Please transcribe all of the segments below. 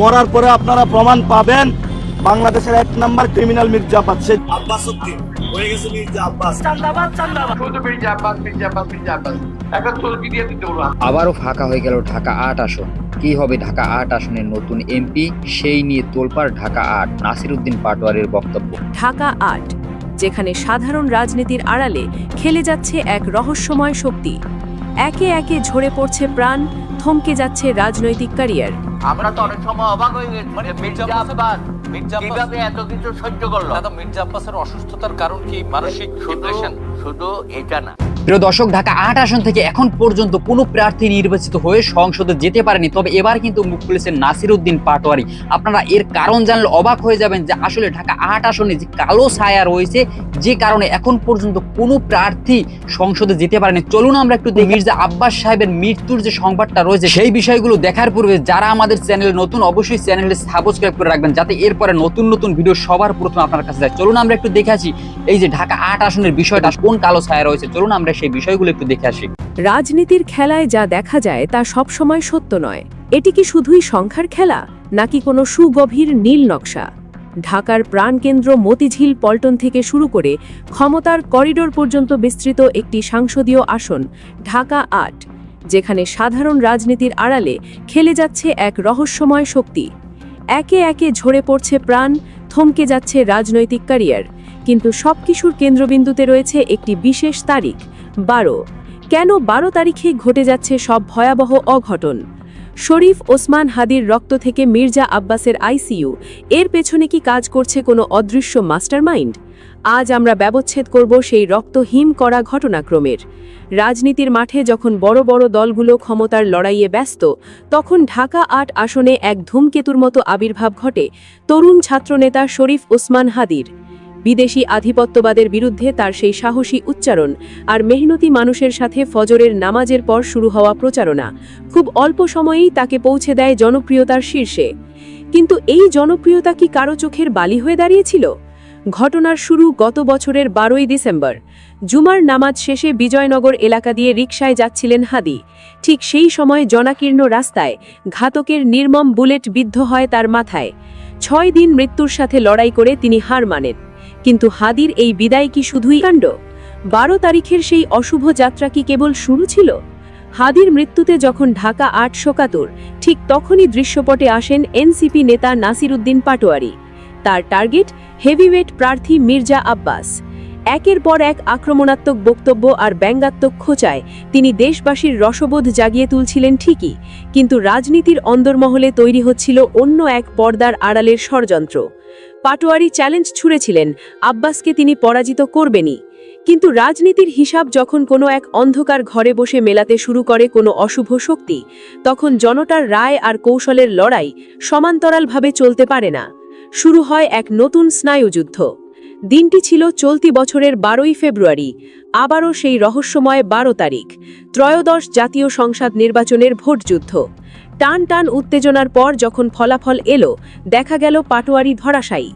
মরার পরে আপনারা প্রমাণ পাবেন বাংলাদেশের ১ নম্বর ক্রিমিনাল মির্জা আব্বাস আব্বাস উদ্দিন হয়ে গেছে মির্জা আব্বাস চান্দাবাদ শুধু মির্জা আব্বাস একটা তলবি দিয়ে দিতে বলবো। আবারও ফাঁকা হয়ে গেল ঢাকা ৮ আসন। কি হবে ঢাকা ৮ আসনের নতুন এমপি, সেই নিয়ে তোলপাড় ঢাকা ৮। নাসিরউদ্দিন পাটোয়ারির বক্তব্য। ঢাকা ৮, যেখানে সাধারণ রাজনীতির আড়ালে খেলে যাচ্ছে এক রহস্যময় শক্তি। একে একে ঝরে পড়ছে প্রাণ, থমকে যাচ্ছে রাজনৈতিক ক্যারিয়ার। আমরা তো অনেক সময় অবাক হয়ে গেছি, মির্জা আব্বাস কিভাবে এত কিছু সহ্য করলো। মির্জা আব্বাসের অসুস্থতার কারণ কি মানসিক ডিপ্রেশন? শুধু এটা না। প্রিয় দর্শক, ঢাকা ৮ আসন থেকে এখন পর্যন্ত কোনো প্রার্থী নির্বাচিত হয়ে সংসদে যেতে পারেনি। তবে এবার কিন্তু মুখ খুলেছেন নাসিরউদ্দিন পাটোয়ারি। আপনারা এর কারণ জানলে অবাক হয়ে যাবেন যে আসলে ঢাকা ৮ আসনে যে কালো ছায়া রয়েছে, যে কারণে এখন পর্যন্ত কোনো প্রার্থী সংসদে যেতে পারেনি। চলুন আমরা একটু দেখি মির্জা আব্বাস সাহেবের মৃত্যুর যে সংবাদটা রয়েছে সেই বিষয়গুলো দেখার পূর্বে যারা আমাদের চ্যানেলে নতুন, অবশ্যই চ্যানেলটি সাবস্ক্রাইব করে রাখবেন যাতে এরপরে নতুন নতুন ভিডিও সবার প্রথমে আপনার কাছে যায়। চলুন আমরা একটু দেখে আসি এই যে ঢাকা ৮ আসনের বিষয়টা কোন কালো ছায়া রয়েছে। চলুন আমরা সেই বিষয়গুলো একটু দেখে আসি। রাজনীতির খেলায় যা দেখা যায় তা সবসময় সত্য নয়। এটি কি শুধুই সংখ্যার খেলা, নাকি কোনো সুগভীর নীল নকশা? ঢাকার প্রাণকেন্দ্র মতিঝিল পল্টন থেকে শুরু করে ক্ষমতার করিডোর পর্যন্ত বিস্তৃত একটি সংসদীয় আসন ঢাকা ৮, যেখানে সাধারণ রাজনীতির আড়ালে খেলে যাচ্ছে এক রহস্যময় শক্তি। একে একে ঝরে পড়ছে প্রাণ, থমকে যাচ্ছে রাজনৈতিক ক্যারিয়ার। কিন্তু সবকিছুর কেন্দ্রবিন্দুতে রয়েছে একটি বিশেষ তারিখ, ১২। কেন ১২ তারিখে ঘটে যাচ্ছে সব ভয়াবহ অঘটন? শরীফ ওসমান হাদির রক্ত থেকে মির্জা আব্বাসের আইসিইউ, এর পেছনে কি কাজ করছে কোনো অদৃশ্য মাস্টারমাইন্ড? আজ আমরা ব্যবচ্ছেদ করব সেই রক্তহীন করা ঘটনাক্রমের। রাজনীতির মাঠে যখন বড় বড় দলগুলো ক্ষমতার লড়াইয়ে ব্যস্ত, তখন ঢাকা ৮ আসনে এক ধূমকেতুর মতো আবির্ভাব ঘটে তরুণ ছাত্রনেতা শরীফ ওসমান হাদির। বিদেশি আধিপত্যবাদের বিরুদ্ধে তার সেই সাহসী উচ্চারণ আর মেহনতি মানুষের সাথে ফজরের নামাজের পর শুরু হওয়া প্রচারণা খুব অল্প সময়েই তাকে পৌঁছে দেয় জনপ্রিয়তার শীর্ষে। কিন্তু এই জনপ্রিয়তা কি কারো চোখের বালি হয়ে দাঁড়িয়েছিল? ঘটনার শুরু গত বছরের ১২ই ডিসেম্বর। জুমার নামাজ শেষে বিজয়নগর এলাকা দিয়ে রিকশায় যাচ্ছিলেন হাদি। ঠিক সেই সময় জনাকীর্ণ রাস্তায় ঘাতকের নির্মম বুলেট বিদ্ধ হয় তার মাথায়। ৬ দিন মৃত্যুর সাথে লড়াই করে তিনি হার মানেন। কিন্তু হাদির এই বিদায় কি শুধুই কাণ্ড? ১২ তারিখের সেই অশুভ যাত্রা কি কেবল শুরু ছিল? হাদির মৃত্যুতে যখন ঢাকা ৮ শোকাতুর, ঠিক তখনই দৃশ্যপটে আসেন এনসিপি নেতা নাসিরউদ্দিন পাটোয়ারি। তার টার্গেট হেভিওয়েট প্রার্থী মির্জা আব্বাস। একের পর এক আক্রমণাত্মক বক্তব্য আর ব্যঙ্গাত্মক খোঁচায় তিনি দেশবাসীর রসবোধ জাগিয়ে তুলছিলেন ঠিকই, কিন্তু রাজনীতির অন্দরমহলে তৈরি হচ্ছিল অন্য এক পর্দার আড়ালের ষড়যন্ত্র। পাটোয়ারি চ্যালেঞ্জ ছুড়েছিলেন আব্বাসকে তিনি পরাজিত করবেনই। কিন্তু রাজনীতির হিসাব যখন কোনো এক অন্ধকার ঘরে বসে মেলাতে শুরু করে কোনো অশুভ শক্তি, তখন জনতার রায় আর কৌশলের লড়াই সমান্তরালভাবে চলতে পারে না। শুরু হয় এক নতুন স্নায়ুযুদ্ধ। দিনটি ছিল চলতি বছরের ১২ই ফেব্রুয়ারি, আবারও সেই রহস্যময় ১২ তারিখ, ত্রয়োদশ জাতীয় সংসদ নির্বাচনের ভোটযুদ্ধ। টান টান উত্তেজনার পর যখন ফলাফল এলো, দেখা গেল পাটোয়ারি ধরাশায়ী।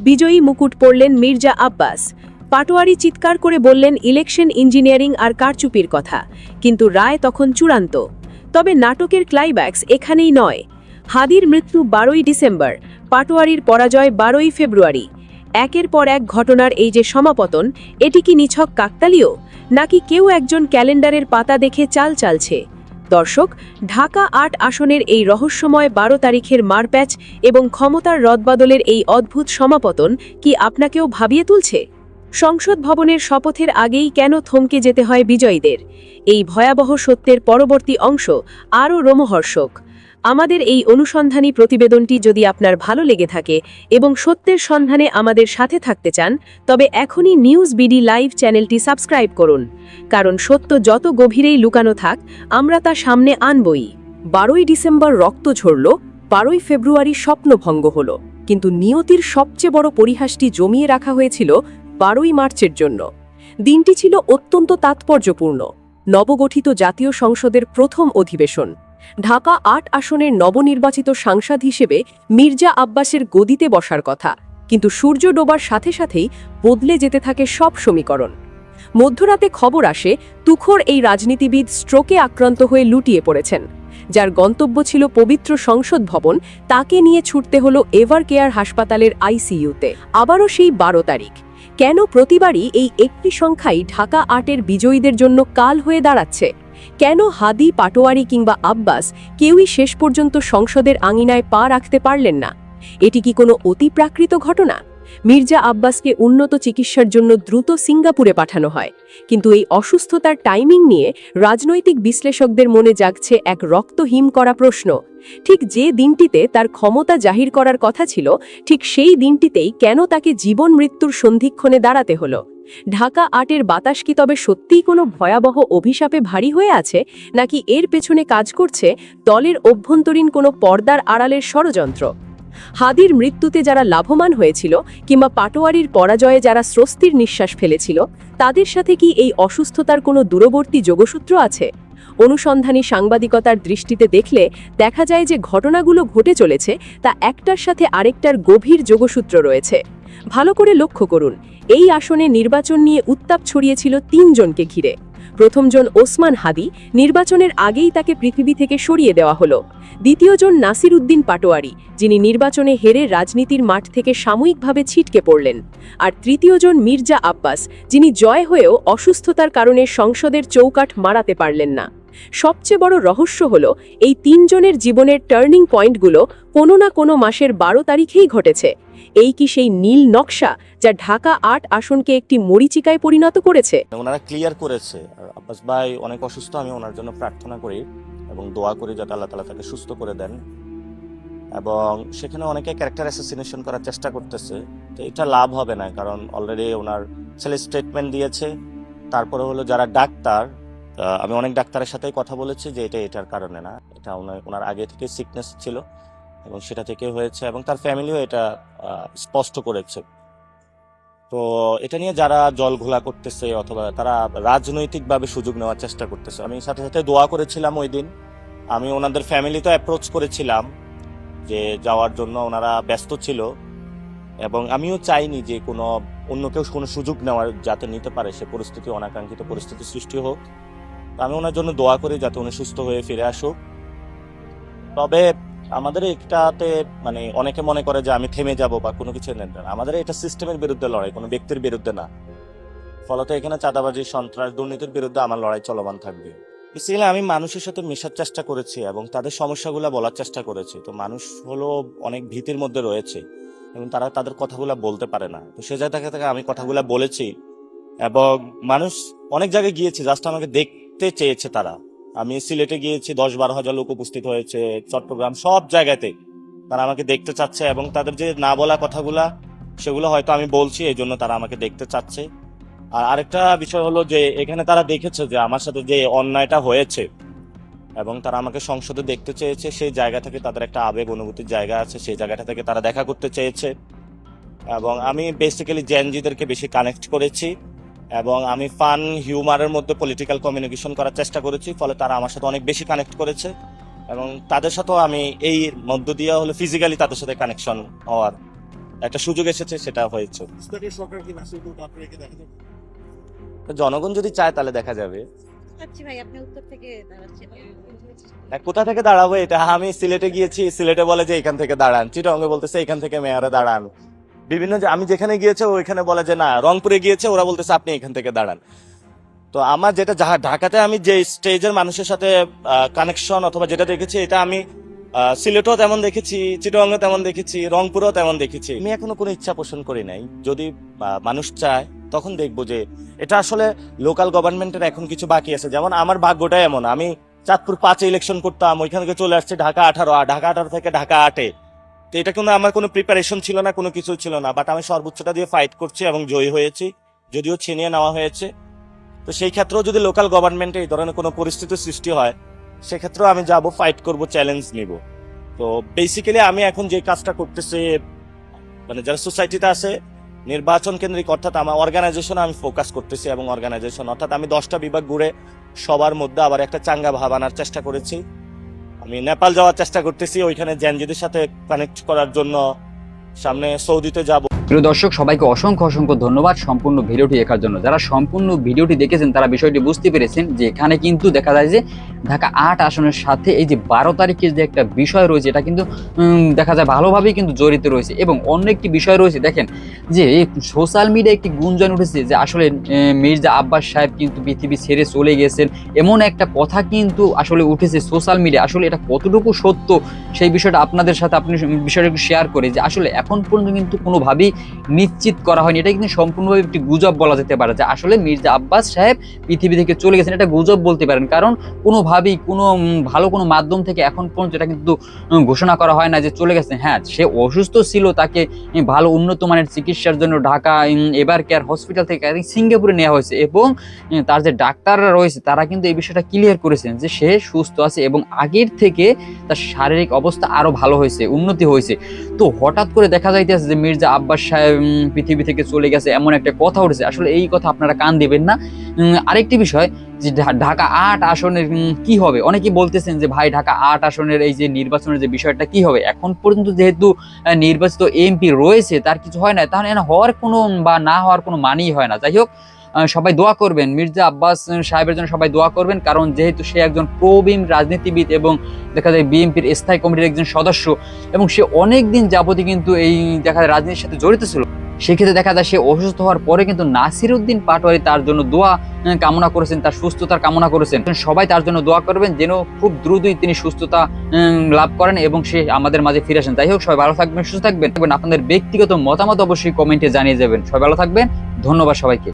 বিজয়ী মুকুট পরলেন মির্জা আব্বাস। পাটোয়ারি চিৎকার করে বললেন ইলেকশন ইঞ্জিনিয়ারিং আর কারচুপির কথা, কিন্তু রায় তখন চূড়ান্ত। তবে নাটকের ক্লাইম্যাক্স এখানেই নয়। হাদির মৃত্যু ১২ই ডিসেম্বর, পাটোয়ারির পরাজয় ১২ই ফেব্রুয়ারি। একের পর এক ঘটনার এই যে সমাপতন, এটি কি নিছক কাকতালীয়, নাকি কেউ একজন ক্যালেন্ডারের পাতা দেখে চাল চালছে? দর্শক, ঢাকা ৮ আসনের এই রহস্যময় ১২ তারিখের মারপ্যাচ এবং ক্ষমতার রদবদলের এই অদ্ভুত সমাপতন কি আপনাকেও ভাবিয়ে তুলছে? সংসদ ভবনের শপথের আগেই কেন থমকে যেতে হয় বিজয়ীদের? এই ভয়াবহ সত্যের পরবর্তী অংশ আরও রোমহর্ষক। আমাদের এই অনুসন্ধানী প্রতিবেদনটি যদি আপনার ভালো লেগে থাকে এবং সত্যের সন্ধানে আমাদের সাথে থাকতে চান, তবে এখনই নিউজ বিডি লাইভ চ্যানেলটি সাবস্ক্রাইব করুন। কারণ সত্য যত গভীরেই লুকানো থাক, আমরা তা সামনে আনবই। ১২ই ডিসেম্বর রক্ত ঝরল, ১২ই ফেব্রুয়ারি স্বপ্নভঙ্গ হল, কিন্তু নিয়তির সবচেয়ে বড় পরিহাসটি জমিয়ে রাখা হয়েছিল ১২ই মার্চের জন্য। দিনটি ছিল অত্যন্ত তাৎপর্যপূর্ণ। নবগঠিত জাতীয় সংসদের প্রথম অধিবেশন। ঢাকা ৮ আসনের নবনির্বাচিত সাংসদ হিসেবে মির্জা আব্বাসের গদিতে বসার কথা, কিন্তু সূর্য ডোবার সাথে সাথেই বদলে যেতে থাকে সব সমীকরণ। মধ্যরাতে খবর আসে তুখোড় এই রাজনীতিবিদ স্ট্রোকে আক্রান্ত হয়ে লুটিয়ে পড়েছেন। যার গন্তব্য ছিল পবিত্র সংসদ ভবন, তাকে নিয়ে ছুটতে হলো এভার কেয়ার হাসপাতালের আইসিইউতে। আবারও সেই 12 তারিখ। কেন প্রতিবারই এই একটি সংখ্যাই ঢাকা ৮-এর বিজয়ীদের জন্য কাল হয়ে দাঁড়াচ্ছে? কেন হাদি, পাটোয়ারি কিংবা আব্বাস কেউই শেষ পর্যন্ত সংসদের আঙিনায় পা রাখতে পারলেন না? এটি কি কোনো অতিপ্রাকৃত ঘটনা? মির্জা আব্বাসকে উন্নত চিকিৎসার জন্য দ্রুত সিঙ্গাপুরে পাঠানো হয়, কিন্তু এই অসুস্থতার টাইমিং নিয়ে রাজনৈতিক বিশ্লেষকদের মনে জাগছে এক রক্তহিম করা প্রশ্ন। ঠিক যে দিনটিতে তার ক্ষমতা জাহির করার কথা ছিল, ঠিক সেই দিনটিতেই কেন তাকে জীবন মৃত্যুর সন্ধিক্ষণে দাঁড়াতে হলো? ঢাকা ৮-এর বাতাস কি তবে সত্যিই কোনো ভয়াবহ অভিশাপে ভারী হয়ে আছে, নাকি এর পেছনে কাজ করছে দলের অভ্যন্তরীণ কোনো পর্দার আড়ালের ষড়যন্ত্র? হাদির মৃত্যুতে যারা লাভবান হয়েছিল কিংবা পাটোয়ারির পরাজয়ে যারা স্বস্তির নিঃশ্বাস ফেলেছিল, তাদের সাথে কি এই অসুস্থতার কোনো দূরবর্তী যোগসূত্র আছে? অনুসন্ধানী সাংবাদিকতার দৃষ্টিতে দেখলে দেখা যায় যে ঘটনাগুলো ঘটে চলেছে তা একটার সাথে আরেকটার গভীর যোগসূত্র রয়েছে। ভালো করে লক্ষ্য করুন, এই আসনে নির্বাচন নিয়ে উত্তাপ ছড়িয়েছিল ৩ জনকে ঘিরে। প্রথমজন ওসমান হাদি, নির্বাচনের আগেই তাকে পৃথিবী থেকে সরিয়ে দেওয়া হলো। দ্বিতীয়জন নাসির উদ্দিন পাটোয়ারি, যিনি নির্বাচনে হেরে রাজনীতির মাঠ থেকে সাময়িকভাবে ছিটকে পড়লেন। আর তৃতীয়জন মির্জা আব্বাস, যিনি জয় হয়েও অসুস্থতার কারণে সংসদের চৌকাঠ মারাতে পারলেন না। সবচেয়ে বড় রহস্য হলো, এই ৩ জনের জীবনের টার্নিং পয়েন্টগুলো কোনো না কোনো মাসের 12 তারিখেই ঘটেছে। এই কি সেই নীল নকশা যা ঢাকা ৮ আসনকে একটি মরীচিকায় পরিণত করেছে? ওনারা ক্লিয়ার করেছে। আব্বাস ভাই অনেক অসুস্থ, আমি ওনার জন্য প্রার্থনা করি এবং দোয়া করি যাতে আল্লাহ তাআলা তাকে সুস্থ করে দেন। এবং সেখানে অনেকে ক্যারেক্টার অ্যাসাসিনেশন করার চেষ্টা করতেছে, তো এটা লাভ হবে না, কারণ অলরেডি ওনার ছেলে স্টেটমেন্ট দিয়েছে। তারপরে হলো যারা ডাক্তার, আমি অনেক ডাক্তারের সাথে কথা বলেছি যে এটার কারণে না, এটা ওনার আগে থেকে সিকনেস ছিল এবং সেটা থেকে হয়েছে, এবং তার ফ্যামিলিও এটা স্পষ্ট করেছে। তো এটা নিয়ে যারা জল ঘোলা করতেছে অথবা তারা রাজনৈতিকভাবে সুযোগ নেওয়ার চেষ্টা করতেছে, আমি সাথে সাথে দোয়া করেছিলাম ওই দিন। আমি ওনাদের ফ্যামিলি তো অ্যাপ্রোচ করেছিলাম যে যাওয়ার জন্য, ওনারা ব্যস্ত ছিল এবং আমিও চাইনি যে কোনো অন্য কেউ কোনো সুযোগ নেওয়ার যাতে নিতে পারে, সে পরিস্থিতি, অনাকাঙ্ক্ষিত পরিস্থিতি সৃষ্টি হোক। আমি ওনার জন্য দোয়া করি যাতে উনি সুস্থ হয়ে ফিরে আসুক। তবে আমাদের একটাতে মানে অনেকে মনে করে যে আমি থেমে যাব বা কোনো কিছু নেন না, আমাদের এটা সিস্টেমের বিরুদ্ধে লড়াই, কোনো ব্যক্তির বিরুদ্ধে না। ফলত এখানে চাঁদাবাজি, সন্ত্রাস, দুর্নীতির বিরুদ্ধে আমার লড়াই চলমান থাকবে। বেসিক্যালি আমি মানুষের সাথে মেশার চেষ্টা করেছি এবং তাদের সমস্যাগুলো বলার চেষ্টা করেছি। তো মানুষ হলো অনেক ভীতির মধ্যে রয়েছে এবং তারা তাদের কথাগুলো বলতে পারে না, তো সে জায়গা থেকে আমি কথাগুলো বলেছি এবং মানুষ অনেক জায়গায় গিয়েছে, জাস্ট আমাকে দেখতে চেয়েছে তারা। আমি সিলেটে গিয়েছি, 10-12 হাজার লোক উপস্থিত হয়েছে, চট্টগ্রাম, সব জায়গাতে তারা আমাকে দেখতে চাচ্ছে এবং তাদের যে না বলা কথাগুলা সেগুলো হয়তো আমি বলছি, এই জন্য তারা আমাকে দেখতে চাচ্ছে। আর আরেকটা বিষয় হলো যে এখানে তারা দেখেছে যে আমার সাথে যে অন্যায়টা হয়েছে এবং তারা আমাকে সংসদে দেখতে চেয়েছে, সেই জায়গা থেকে তাদের একটা আবেগ অনুভূতির জায়গা আছে, সেই জায়গাটা থেকে তারা দেখা করতে চেয়েছে। এবং আমি বেসিক্যালি জেনজিদেরকে বেশি কানেক্ট করেছি এবং আমি ফান হিউমারের মধ্যে পলিটিক্যাল কমিউনিকেশন করার চেষ্টা করেছি, ফলে তারা আমার সাথে অনেক বেশি কানেক্ট করেছে এবং তাদের সাথেও আমি এই মধ্য দিয়ে হলো ফিজিক্যালি তাদের সাথে কানেকশন হওয়ার একটা সুযোগ এসেছে, সেটা হয়েছে। জনগণ যদি চায় তাহলে দেখা যাবে। কোথা থেকে দাঁড়াবো এটা আমি সিলেটে গিয়েছি, সিলেটে বলে যে এখান থেকে দাঁড়ান, চিটাগংয়ে বলতেছে এখান থেকে মেয়রে দাঁড়ান, বিভিন্ন আমি যেখানে গিয়েছে ওইখানে বলে যে না, রংপুরে গিয়েছে ওরা বলতেছে আপনি এখান থেকে দাঁড়ান। তো আমার যেটা ঢাকাতে আমি যে স্টেজের মানুষের সাথে কানেকশন অথবা যেটা দেখেছি, এটা আমি সিলেটেও তেমন দেখেছি, চিটাগংয়ে তেমন দেখেছি, রংপুরেও তেমন দেখেছি। আমি এখনো কোনো ইচ্ছা পোষণ করি নাই, যদি মানুষ চায় তখন দেখবো যে এটা আসলে লোকাল গভর্নমেন্টের এখন কিছু বাকি আছে। যেমন আমার ভাগ্যটা এমন, আমি চাঁদপুর 5-এ ইলেকশন করতাম, ওইখান থেকে চলে আসছে ঢাকা 18, ঢাকা 18 থেকে ঢাকা 8-এ। তো এটা কিন্তু আমার কোনো প্রিপারেশন ছিল না, কোনো কিছু ছিল না, বাট আমি সর্বোচ্চটা দিয়ে ফাইট করছি এবং জয়ী হয়েছি, যদিও ছিনিয়ে নেওয়া হয়েছে। তো সেই ক্ষেত্রেও যদি লোকাল গভর্নমেন্টে এই ধরনের কোনো পরিস্থিতির সৃষ্টি হয়, সেক্ষেত্রেও আমি যাব, ফাইট করব, চ্যালেঞ্জ নিব। তো বেসিক্যালি আমি এখন যে কাজটা করতেছি, মানে যারা সোসাইটিতে আছে নির্বাচন কেন্দ্রিক, অর্থাৎ আমার অর্গানাইজেশন আমি ফোকাস করতেছি এবং অর্গানাইজেশন অর্থাৎ আমি 10টা বিভাগ ঘুরে সবার মধ্যে আবার একটা চাঙ্গা ভাব আনার চেষ্টা করেছি। আমি নেপাল যাওয়ার চেষ্টা করতেছি, ওইখানে জেনজিদের সাথে কানেক্ট করার জন্য। সামনে সৌদিতে যাব। প্রিয় দর্শক, সবাইকে অসংখ্য অসংখ্য ধন্যবাদ সম্পূর্ণ ভিডিওটি দেখার জন্য। যারা সম্পূর্ণ ভিডিওটি দেখেছেন তারা বিষয়টি বুঝতে পেরেছেন যে এখানে কিন্তু দেখা যায় যে ঢাকা ৮ আসনের সাথে এই যে ১২ তারিখের যে একটা বিষয় রয়েছে এটা কিন্তু দেখা যায় ভালোভাবেই কিন্তু জড়িত রয়েছে। এবং অন্য একটি বিষয় রয়েছে, দেখেন যে সোশ্যাল মিডিয়ায় একটি গুঞ্জন উঠেছে যে আসলে মির্জা আব্বাস সাহেব কিন্তু পৃথিবী ছেড়ে চলে গেছেন, এমন একটা কথা কিন্তু আসলে উঠেছে সোশ্যাল মিডিয়া। আসলে এটা কতটুকু সত্য সেই বিষয়টা আপনাদের সাথে আপনি বিষয়টা একটু শেয়ার করে, যে আসলে এখন পর্যন্ত কিন্তু কোনোভাবেই নিশ্চিত করা হয়নি। এটা কিন্তু সম্পূর্ণভাবে একটি গুজব বলা যেতে পারে যে আসলে মির্জা আব্বাস সাহেব পৃথিবী থেকে চলে গেছেন, এটা গুজব বলতে পারেন। কারণ কোনোভাবেই কোনো ভালো কোনো মাধ্যম থেকে এখন পর্যন্ত এটা কিন্তু ঘোষণা করা হয় না যে চলে গেছেন। হ্যাঁ, সে অসুস্থ ছিল, তাকে ভালো উন্নত মানের চিকিৎসার জন্য ঢাকা এভার কেয়ার হসপিটাল থেকে সিঙ্গাপুরে নেওয়া হয়েছে এবং তার যে ডাক্তাররা রয়েছে তারা কিন্তু এই বিষয়টা ক্লিয়ার করেছেন যে সে সুস্থ আছে এবং আগের থেকে তার শারীরিক অবস্থা আরো ভালো হয়েছে, উন্নতি হয়েছে। তো হঠাৎ করে দেখা যাইতেছে যে মির্জা আব্বাস সাহেব পৃথিবী থেকে চলে গেছে, এমন একটা কথা উঠেছে। আসলে এই কথা আপনারা কান দেবেন না। আরেকটি বিষয় যে ঢাকা ৮ আসনের কি হবে, অনেকেই বলতেছেন যে ভাই ঢাকা ৮ আসনের এই যে নির্বাচনের যে বিষয়টা কি হবে। এখন পর্যন্ত যেহেতু নির্বাচিত এমপি রয়েছে তার কিছু হয় না, তাহলে হওয়ার কোনো বা না হওয়ার কোনো মানেই হয় না। যাই হোক, সবাই দোয়া করবেন, মির্জা আব্বাস সাহেবের জন্য সবাই দোয়া করবেন, কারণ যেহেতু সে একজন প্রবীণ রাজনীতিবিদ এবং দেখা যায় বিএনপির স্থায়ী কমিটির একজন সদস্য এবং সে অনেক দিন যাবতীয় কিন্তু এই দেখা যায় রাজনীতির সাথে জড়িত ছিল। সেক্ষেত্রে দেখা যায় সে অসুস্থ হওয়ার পরে কিন্তু নাসিরউদ্দিন পাটোয়ারি তার জন্য দোয়া কামনা করেছেন, তার সুস্থতার কামনা করেছেন। সবাই তার জন্য দোয়া করবেন যেন খুব দ্রুতই তিনি সুস্থতা লাভ করেন এবং সে আমাদের মাঝে ফিরে আসেন। যাই হোক, সবাই ভালো থাকবেন, সুস্থ থাকবেন। আপনাদের ব্যক্তিগত মতামত অবশ্যই কমেন্টে জানিয়ে যাবেন। সবাই ভালো থাকবেন, ধন্যবাদ সবাইকে।